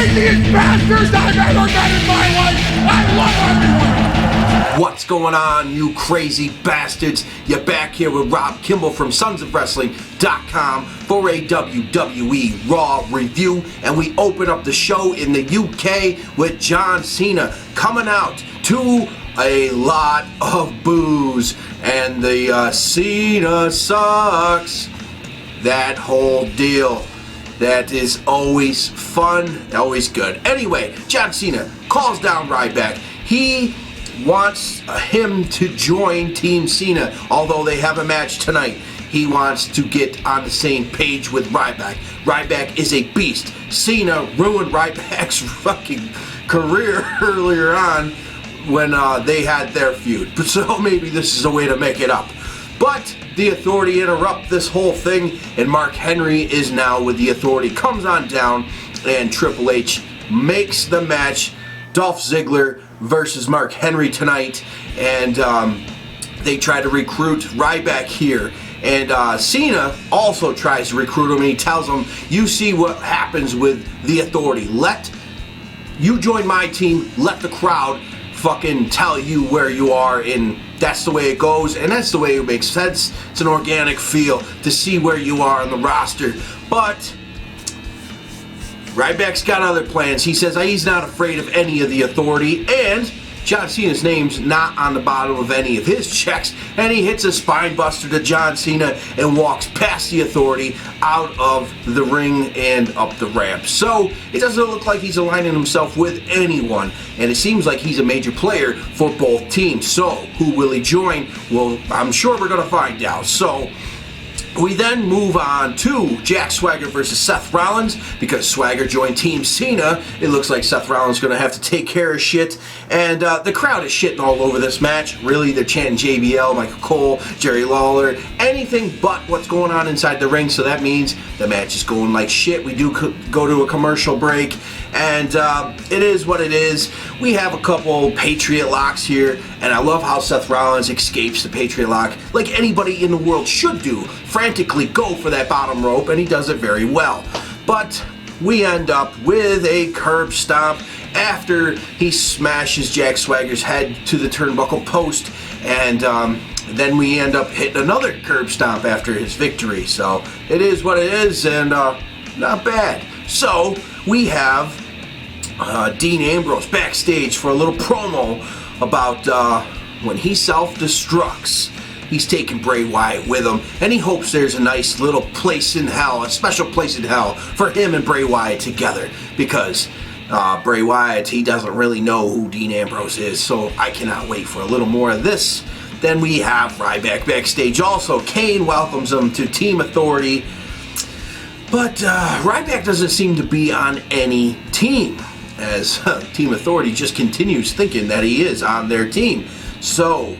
craziest bastards I've ever met in my life. I love everyone. What's going on, you crazy bastards? You're back here with Rob Kimball from sonsofwrestling.com for a WWE Raw review, and we open up the show in the UK with John Cena coming out to a lot of boos, and the Cena sucks, that whole deal. That is always fun, always good. Anyway, John Cena calls down Ryback. He wants him to join Team Cena, although they have a match tonight. He wants to get on the same page with Ryback. Ryback is a beast. Cena ruined Ryback's fucking career earlier on when they had their feud. So maybe this is a way to make it up. But the Authority interrupt this whole thing, and Mark Henry is now with the Authority. Comes on down, and Triple H makes the match. Dolph Ziggler versus Mark Henry tonight, and they try to recruit Ryback here. And Cena also tries to recruit him, and he tells him, you see what happens with the Authority. You join my team, let the crowd fucking tell you where you are, and that's the way it goes, and that's the way it makes sense. It's an organic feel to see where you are on the roster. But Ryback's got other plans. He says he's not afraid of any of the Authority, and John Cena's name's not on the bottom of any of his checks, and he hits a spine buster to John Cena and walks past the Authority out of the ring and up the ramp. So it doesn't look like he's aligning himself with anyone, and it seems like he's a major player for both teams. So who will he join? Well, I'm sure we're going to find out. So we then move on to Jack Swagger versus Seth Rollins, because Swagger joined Team Cena. It looks like Seth Rollins is going to have to take care of shit, and the crowd is shitting all over this match. Really, they're chanting JBL, Michael Cole, Jerry Lawler, anything but what's going on inside the ring, so that means the match is going like shit. We do go to a commercial break, and it is what it is. We have a couple Patriot locks here, and I love how Seth Rollins escapes the Patriot lock like anybody in the world should do. Frantically go for that bottom rope, and he does it very well. But we end up with a curb stomp after he smashes Jack Swagger's head to the turnbuckle post, and then we end up hitting another curb stomp after his victory. So it is what it is, and not bad. So we have Dean Ambrose backstage for a little promo about when he self-destructs. He's taking Bray Wyatt with him, and he hopes there's a nice little place in hell, a special place in hell for him and Bray Wyatt together, because Bray Wyatt, he doesn't really know who Dean Ambrose is, so I cannot wait for a little more of this. Then we have Ryback backstage also. Kane welcomes him to Team Authority, but Ryback doesn't seem to be on any team, as Team Authority just continues thinking that he is on their team. So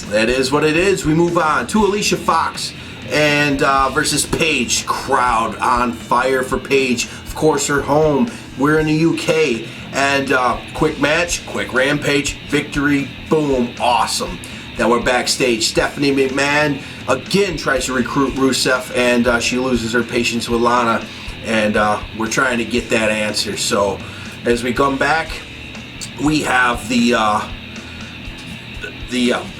that is what it is. We move on to Alicia Fox and versus Paige. Crowd on fire for Paige. Of course, her home. We're in the UK. And quick match, quick rampage, victory, boom, awesome. Then we're backstage. Stephanie McMahon again tries to recruit Rusev, and she loses her patience with Lana. And we're trying to get that answer. So as we come back, we have the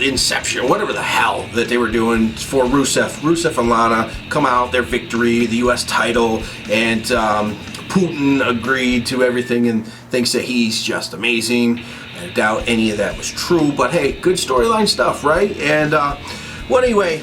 Inception, whatever the hell that they were doing for Rusev. Rusev and Lana come out, their victory, the U.S. title, and Putin agreed to everything and thinks that he's just amazing. I doubt any of that was true, but hey, good storyline stuff, right? And well, anyway,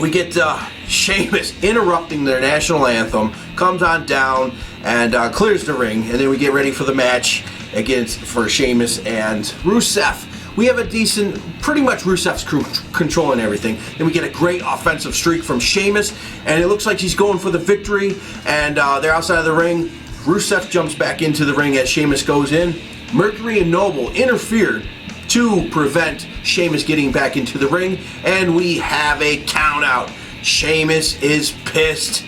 we get Sheamus interrupting their national anthem, comes on down and clears the ring, and then we get ready for the match for Sheamus and Rusev. We have a decent, pretty much Rusev's controlling everything. Then we get a great offensive streak from Sheamus, and it looks like he's going for the victory, and they're outside of the ring. Rusev jumps back into the ring as Sheamus goes in. Mercury and Noble interfered to prevent Sheamus getting back into the ring, and we have a count out. Sheamus is pissed,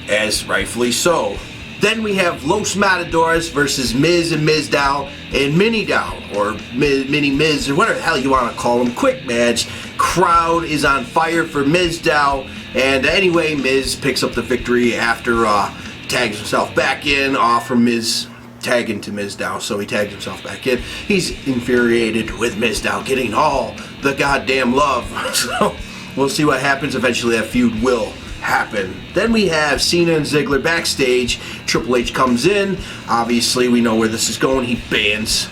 as rightfully so. Then we have Los Matadores versus Miz and Mizdow and Mini-Dow, or Mini-Miz, or whatever the hell you want to call them. Quick match. Crowd is on fire for Mizdow. And anyway, Miz picks up the victory after tags himself back in, off from Miz, tagging to Miz now, so he tags himself back in. He's infuriated with Miz now getting all the goddamn love. So we'll see what happens. Eventually that feud will happen. Then we have Cena and Ziggler backstage. Triple H comes in. Obviously we know where this is going. He bans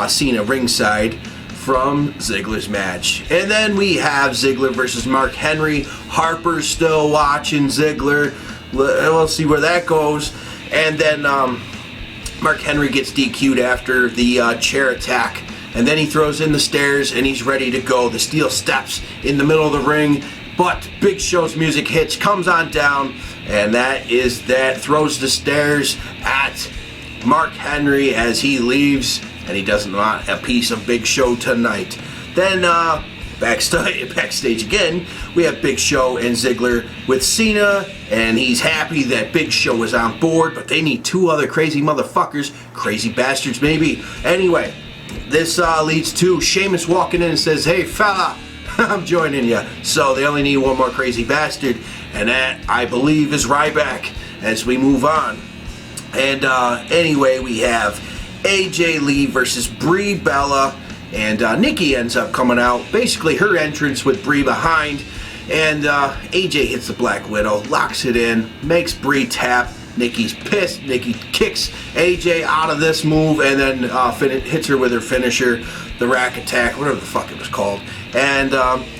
Cena ringside from Ziggler's match. And then we have Ziggler versus Mark Henry. Harper's still watching Ziggler. We'll see where that goes. And then Mark Henry gets DQ'd after the chair attack. And then he throws in the stairs and he's ready to go. The steel steps in the middle of the ring. But Big Show's music hits, comes on down, and that throws the stairs at Mark Henry as he leaves, and he doesn't want a piece of Big Show tonight. Then backstage again, we have Big Show and Ziggler with Cena, and he's happy that Big Show is on board, but they need 2 other crazy motherfuckers, crazy bastards maybe. Anyway, this leads to Sheamus walking in and says, "Hey fella, I'm joining you." So they only need 1 more crazy bastard, and that, I believe, is Ryback as we move on. And anyway, we have AJ Lee versus Brie Bella, and Nikki ends up coming out. Basically, her entrance with Brie behind, and AJ hits the Black Widow, locks it in, makes Brie tap. Nikki's pissed. Nikki kicks AJ out of this move, and then hits her with her finisher, the Rack Attack, whatever the fuck it was called. And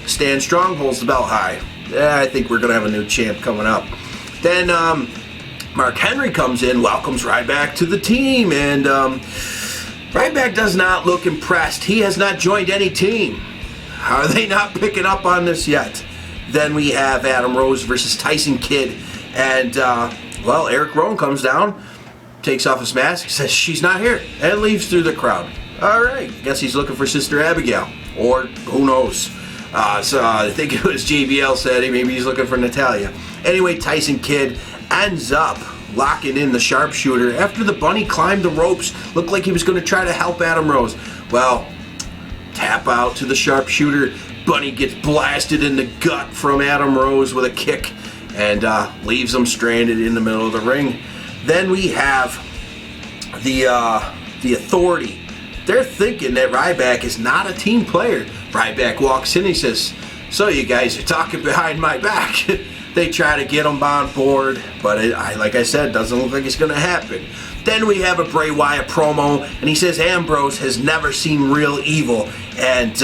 stands strong, holds the belt high. I think we're going to have a new champ coming up. Then Mark Henry comes in, welcomes Ryback to the team, and Ryback does not look impressed. He has not joined any team. How are they not picking up on this yet? Then we have Adam Rose versus Tyson Kidd, and Eric Rowan comes down, takes off his mask, says she's not here, and leaves through the crowd. Alright, guess he's looking for Sister Abigail, or who knows. I think it was JBL said maybe he's looking for Natalia. Anyway, Tyson Kidd ends up locking in the sharpshooter after the bunny climbed the ropes. Looked like he was going to try to help Adam Rose. Well, tap out to the sharpshooter. Bunny gets blasted in the gut from Adam Rose with a kick, and leaves him stranded in the middle of the ring. Then we have the Authority. They're thinking that Ryback is not a team player. Ryback walks in and he says, "So you guys are talking behind my back." They try to get him on board, but like I said, doesn't look like it's going to happen. Then we have a Bray Wyatt promo, and he says Ambrose has never seen real evil, and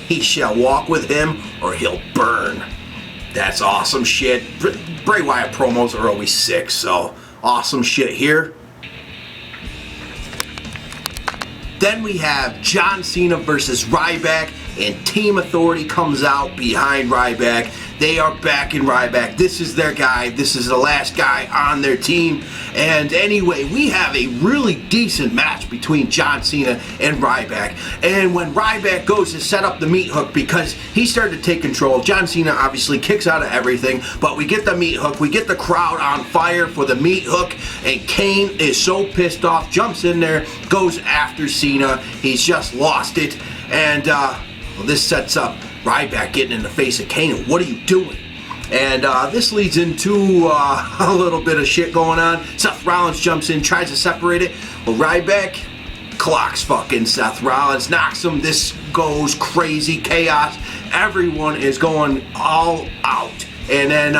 he shall walk with him or he'll burn. That's awesome shit. Bray Wyatt promos are always sick, so awesome shit here. Then we have John Cena versus Ryback, and Team Authority comes out behind Ryback. They are backing Ryback. This is their guy. This is the last guy on their team. And anyway, we have a really decent match between John Cena and Ryback. And when Ryback goes to set up the meat hook, because he started to take control, John Cena obviously kicks out of everything, but we get the meat hook. We get the crowd on fire for the meat hook, and Kane is so pissed off, jumps in there, goes after Cena. He's just lost it. And this sets up Ryback getting in the face of Kane. What are you doing? And this leads into a little bit of shit going on. Seth Rollins jumps in, tries to separate it. Well, Ryback clocks fucking Seth Rollins, knocks him. This goes crazy chaos. Everyone is going all out. And then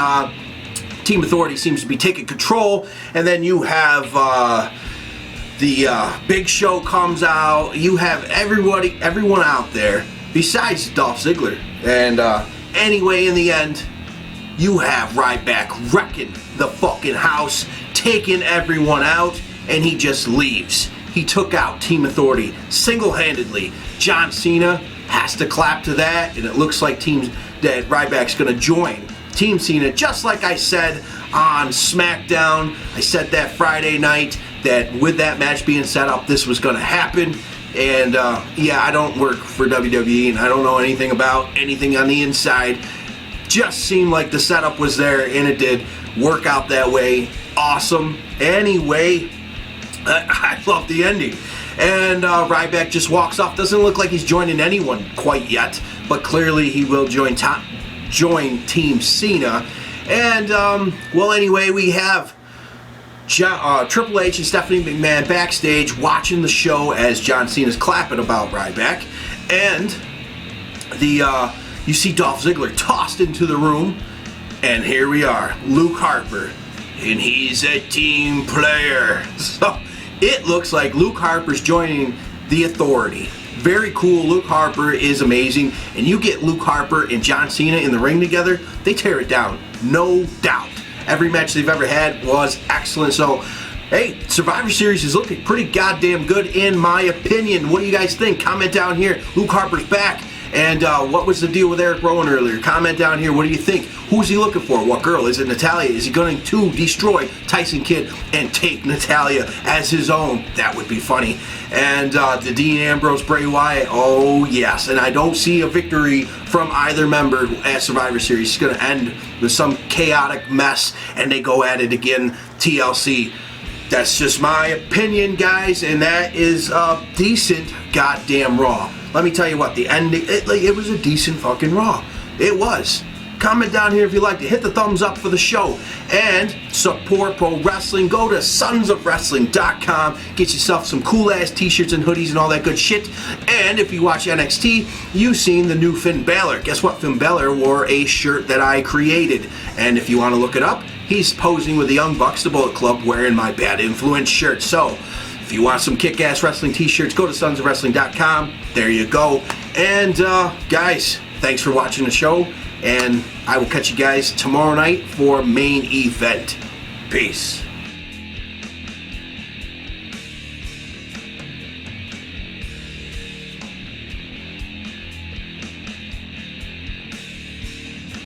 Team Authority seems to be taking control. And then you have the Big Show comes out. You have everyone out there besides Dolph Ziggler. And anyway, in the end, you have Ryback wrecking the fucking house, taking everyone out, and he just leaves. He took out Team Authority single-handedly. John Cena has to clap to that, and it looks like that Ryback's going to join Team Cena, just like I said on SmackDown. I said that Friday night that with that match being set up, this was going to happen. And yeah, I don't work for WWE, and I don't know anything about anything on the inside. Just seemed like the setup was there, and it did work out that way. Awesome. Anyway, I love the ending. And Ryback just walks off. Doesn't look like he's joining anyone quite yet, but clearly he will join Team Cena. And well, anyway, we have Triple H and Stephanie McMahon backstage watching the show as John Cena's clapping about Ryback, and you see Dolph Ziggler tossed into the room, and here we are, Luke Harper, and he's a team player. So it looks like Luke Harper's joining the Authority. Very cool. Luke Harper is amazing, and you get Luke Harper and John Cena in the ring together, they tear it down, no doubt. Every match they've ever had was excellent. So, hey, Survivor Series is looking pretty goddamn good in my opinion. What do you guys think? Comment down here. Luke Harper's back. And what was the deal with Eric Rowan earlier? Comment down here. What do you think? Who's he looking for? What girl? Is it Natalya? Is he going to destroy Tyson Kidd and take Natalya as his own? That would be funny. And the Dean Ambrose, Bray Wyatt. Oh, yes. And I don't see a victory from either member at Survivor Series. It's going to end with some chaotic mess, and they go at it again. TLC. That's just my opinion, guys. And that is a decent goddamn Raw. Let me tell you what, the ending, it was a decent fucking Raw. It was. Comment down here if you liked it. Hit the thumbs up for the show. And support pro wrestling. Go to sonsofwrestling.com. Get yourself some cool-ass t-shirts and hoodies and all that good shit. And if you watch NXT, you've seen the new Finn Balor. Guess what? Finn Balor wore a shirt that I created. And if you want to look it up, he's posing with the Young Bucks, the Bullet Club, wearing my Bad Influence shirt. So, if you want some kick-ass wrestling t-shirts, go to sonsofwrestling.com. There you go. And, guys, thanks for watching the show. And I will catch you guys tomorrow night for main event. Peace.